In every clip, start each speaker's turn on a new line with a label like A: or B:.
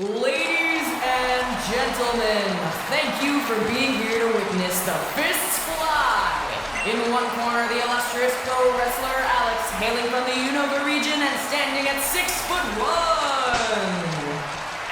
A: Ladies and gentlemen, thank you for being here to witness the fists fly. In one corner, the illustrious pro wrestler Alex, hailing from the Unova region and standing at 6'1".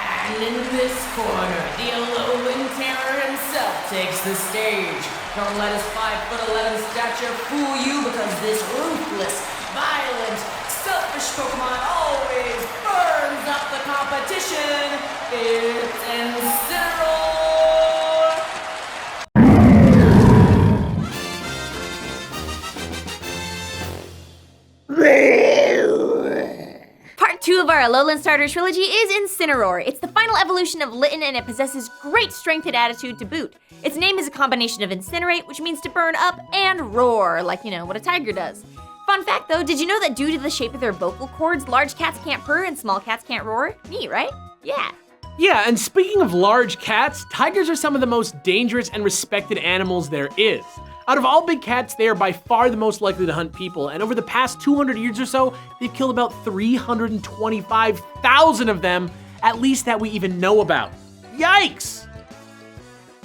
A: And in this corner, the Alolan Terror himself takes the stage. Don't let his 5'11" stature fool you, because this ruthless, violent, selfish Pokemon always burns up the competition. It's Incineroar!
B: Part 2 of our Alolan Starter Trilogy is Incineroar. It's the final evolution of Litten, and it possesses great strength and attitude to boot. Its name is a combination of incinerate, which means to burn up, and roar, like, what a tiger does. Fun fact though, did you know that due to the shape of their vocal cords, large cats can't purr and small cats can't roar? Neat, right? Yeah.
C: Yeah, and speaking of large cats, tigers are some of the most dangerous and respected animals there is. Out of all big cats, they are by far the most likely to hunt people, and over the past 200 years or so, they've killed about 325,000 of them, at least that we even know about. Yikes!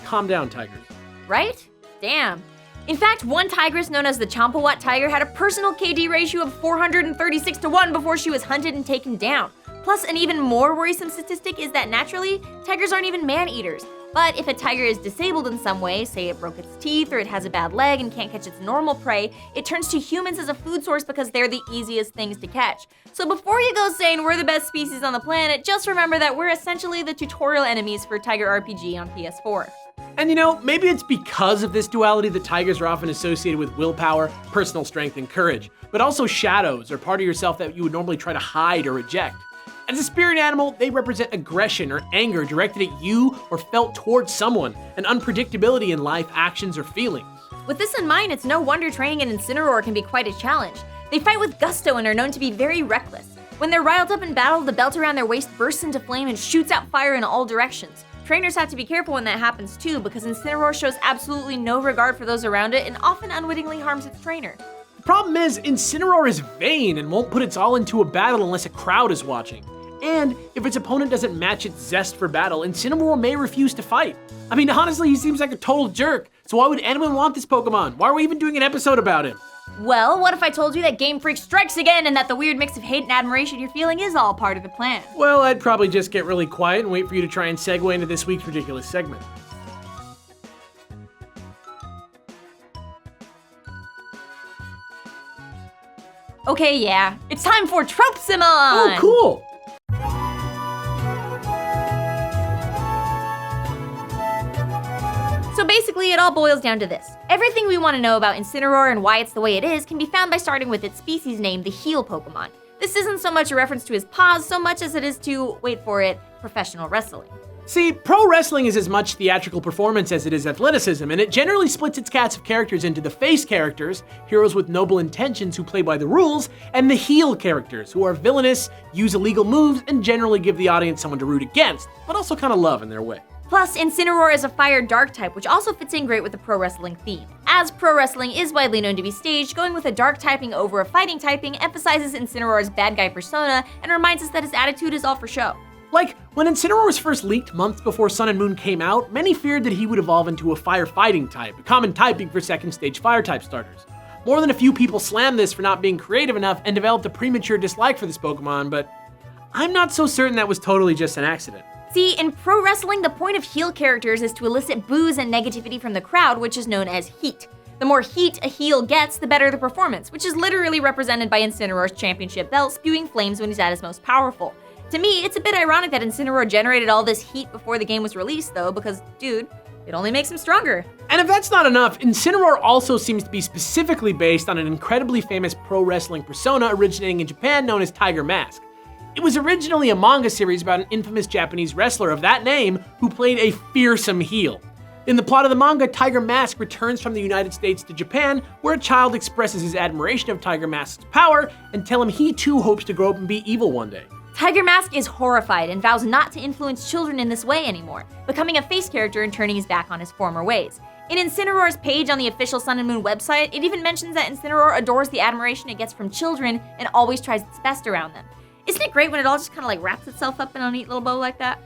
C: Calm down, tigers.
B: Right? Damn. In fact, one tigress known as the Champawat tiger had a personal KD ratio of 436-1 before she was hunted and taken down. Plus, an even more worrisome statistic is that naturally, tigers aren't even man-eaters. But if a tiger is disabled in some way, say it broke its teeth or it has a bad leg and can't catch its normal prey, it turns to humans as a food source because they're the easiest things to catch. So before you go saying we're the best species on the planet, just remember that we're essentially the tutorial enemies for Tiger RPG on PS4.
C: And maybe it's because of this duality that tigers are often associated with willpower, personal strength, and courage, but also shadows or part of yourself that you would normally try to hide or reject. As a spirit animal, they represent aggression or anger directed at you or felt towards someone, and unpredictability in life, actions, or feelings.
B: With this in mind, it's no wonder training an Incineroar can be quite a challenge. They fight with gusto and are known to be very reckless. When they're riled up in battle, the belt around their waist bursts into flame and shoots out fire in all directions. Trainers have to be careful when that happens too, because Incineroar shows absolutely no regard for those around it and often unwittingly harms its trainer.
C: The problem is, Incineroar is vain and won't put its all into a battle unless a crowd is watching. And if its opponent doesn't match its zest for battle, Incineroar may refuse to fight. I mean, honestly, he seems like a total jerk, so why would anyone want this Pokemon? Why are we even doing an episode about him?
B: Well, what if I told you that Game Freak strikes again and that the weird mix of hate and admiration you're feeling is all part of the plan?
C: Well, I'd probably just get really quiet and wait for you to try and segue into this week's ridiculous segment.
B: Okay, yeah. It's time for Tropesimon!
C: Oh, cool!
B: So basically, it all boils down to this. Everything we want to know about Incineroar and why it's the way it is can be found by starting with its species name, the Heel Pokemon. This isn't so much a reference to his paws so much as it is to, wait for it, professional wrestling.
C: See, pro wrestling is as much theatrical performance as it is athleticism, and it generally splits its cast of characters into the face characters, heroes with noble intentions who play by the rules, and the heel characters, who are villainous, use illegal moves, and generally give the audience someone to root against, but also kind of love in their way.
B: Plus, Incineroar is a fire dark type, which also fits in great with the pro wrestling theme. As pro wrestling is widely known to be staged, going with a dark typing over a fighting typing emphasizes Incineroar's bad guy persona and reminds us that his attitude is all for show.
C: Like, when Incineroar was first leaked months before Sun and Moon came out, many feared that he would evolve into a fire-fighting type, a common typing for second-stage fire-type starters. More than a few people slammed this for not being creative enough and developed a premature dislike for this Pokemon, but I'm not so certain that was totally just an accident.
B: See, in pro wrestling, the point of heel characters is to elicit boos and negativity from the crowd, which is known as heat. The more heat a heel gets, the better the performance, which is literally represented by Incineroar's championship belt spewing flames when he's at his most powerful. To me, it's a bit ironic that Incineroar generated all this heat before the game was released though, because, dude, it only makes him stronger.
C: And if that's not enough, Incineroar also seems to be specifically based on an incredibly famous pro wrestling persona originating in Japan known as Tiger Mask. It was originally a manga series about an infamous Japanese wrestler of that name who played a fearsome heel. In the plot of the manga, Tiger Mask returns from the United States to Japan, where a child expresses his admiration of Tiger Mask's power and tell him he too hopes to grow up and be evil one day.
B: Tiger Mask is horrified and vows not to influence children in this way anymore, becoming a face character and turning his back on his former ways. In Incineroar's page on the official Sun and Moon website, it even mentions that Incineroar adores the admiration it gets from children and always tries its best around them. Isn't it great when it all just kind of like wraps itself up in a neat little bow like that?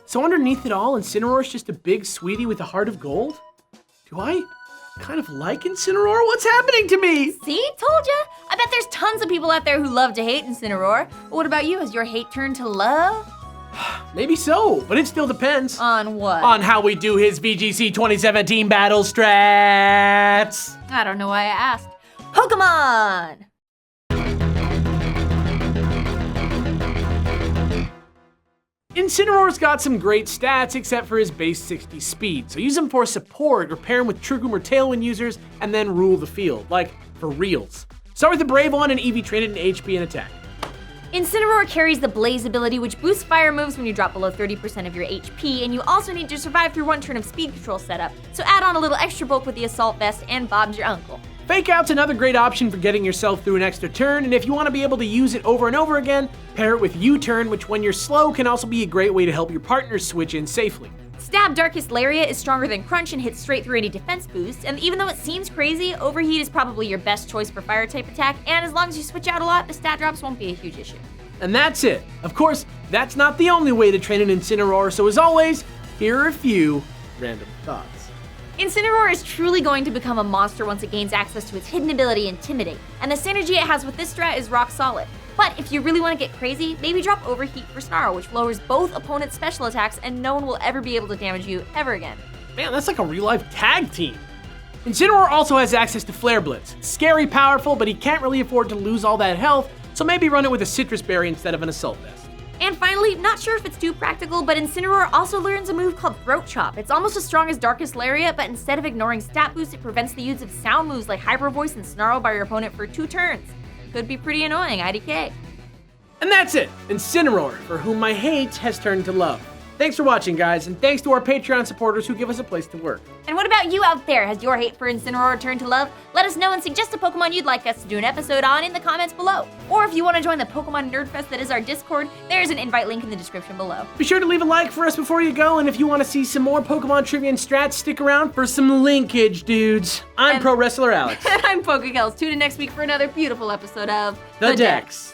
C: So underneath it all, Incineroar is just a big sweetie with a heart of gold? Do I kind of like Incineroar? What's happening to me?
B: See? Told ya! I bet there's tons of people out there who love to hate Incineroar. But what about you? Has your hate turned to love?
C: Maybe so, but it still depends.
B: On what?
C: On how we do his VGC 2017 battle strats.
B: I don't know why I asked. Pokemon!
C: Incineroar's got some great stats except for his base 60 speed, so use him for support or pair him with Trick or Tailwind users and then rule the field, like for reals. Start with the Brave one and EV train it in HP and attack.
B: Incineroar carries the Blaze ability, which boosts fire moves when you drop below 30% of your HP, and you also need to survive through one turn of speed control setup, so add on a little extra bulk with the Assault Vest and Bob's your uncle.
C: Fake Out's another great option for getting yourself through an extra turn, and if you want to be able to use it over and over again, pair it with U-Turn, which when you're slow can also be a great way to help your partners switch in safely.
B: Stab Darkest Lariat is stronger than Crunch and hits straight through any defense boost, and even though it seems crazy, Overheat is probably your best choice for fire type attack, and as long as you switch out a lot, the stat drops won't be a huge issue.
C: And that's it. Of course, that's not the only way to train an Incineroar, so as always, here are a few random thoughts.
B: Incineroar is truly going to become a monster once it gains access to its hidden ability Intimidate, and the synergy it has with this strat is rock solid. But if you really want to get crazy, maybe drop Overheat for Snarl, which lowers both opponents' special attacks and no one will ever be able to damage you ever again.
C: Man, that's like a real-life tag team. Incineroar also has access to Flare Blitz. Scary powerful, but he can't really afford to lose all that health, so maybe run it with a Citrus Berry instead of an Assault Vest.
B: And finally, not sure if it's too practical, but Incineroar also learns a move called Throat Chop. It's almost as strong as Darkest Lariat, but instead of ignoring stat boosts, it prevents the use of sound moves like Hyper Voice and Snarl by your opponent for 2 turns. Could be pretty annoying, IDK.
C: And that's it, Incineroar, for whom my hate has turned to love. Thanks for watching, guys, and thanks to our Patreon supporters who give us a place to work.
B: And what about you out there? Has your hate for Incineroar turned to love? Let us know and suggest a Pokemon you'd like us to do an episode on in the comments below. Or if you want to join the Pokemon Nerdfest that is our Discord, there's an invite link in the description below.
C: Be sure to leave a like for us before you go, and if you want to see some more Pokemon trivia and strats, stick around for some linkage, dudes. I'm Pro Wrestler Alex.
B: And I'm Pokekells. Tune in next week for another beautiful episode of
C: The Dex.